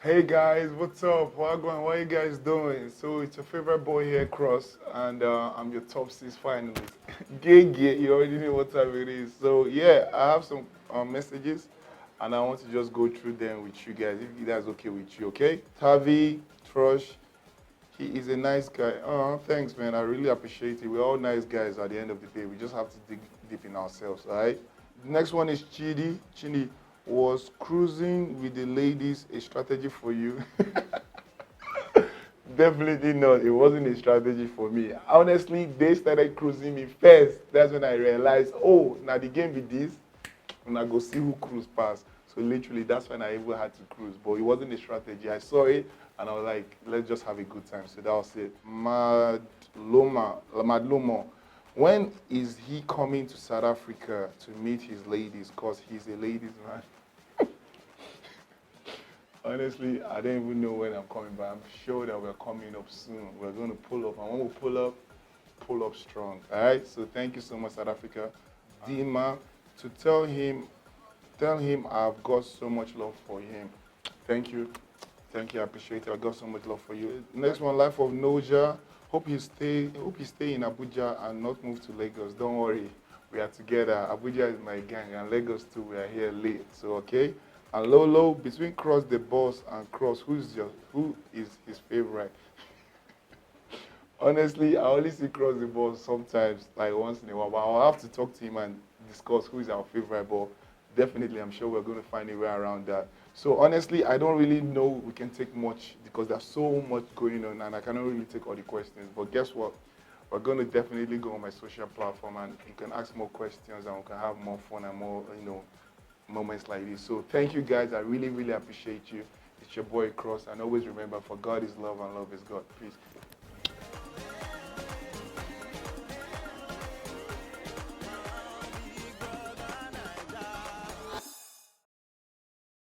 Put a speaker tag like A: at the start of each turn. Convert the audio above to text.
A: Hey guys, what's up? What are you guys doing? So it's your favorite boy here, Cross, and I'm your top six finalist. Gay, you already know what time it is. So yeah, I have some messages, and I want to just go through them with you guys, if that's okay with you, okay? Tavi, Trush, he is a nice guy. Oh, thanks, man. I really appreciate it. We're all nice guys at the end of the day. We just have to dig deep in ourselves, all right? The next one is Chidi. Chidi, was cruising with the ladies a strategy for you? Definitely not. It wasn't a strategy for me. Honestly, they started cruising me first. That's when I realized, oh, now the game with this, and I go see who cruise past. So literally, that's when I even had to cruise. But it wasn't a strategy. I saw it, and I was like, let's just have a good time. So that was it. Madlomo. When is he coming to South Africa to meet his ladies? Because he's a ladies man. Honestly, I don't even know when I'm coming, but I'm sure that we're coming up soon. We're going to pull up. And when we pull up strong. All right? So thank you so much, South Africa. Dima, to tell him I've got so much love for him. Thank you. Thank you. I appreciate it. I got so much love for you. Next one, Life of Naija. Hope you stay in Abuja and not move to Lagos. Don't worry. We are together. Abuja is my gang, and Lagos too. We are here late. So okay. And Lolo, between Cross the boss and Cross, who is his favorite? Honestly, I only see Cross the boss sometimes, like once in a while. But I'll have to talk to him and discuss who is our favorite. But definitely, I'm sure we're going to find a way around that. So honestly, I don't really know we can take much because there's so much going on, and I cannot really take all the questions. But guess what? We're going to definitely go on my social platform, and you can ask more questions, and we can have more fun and more, moments like this. So thank you guys. I really, really appreciate you. It's your boy Cross, and always remember, for God is love and love is God. Peace.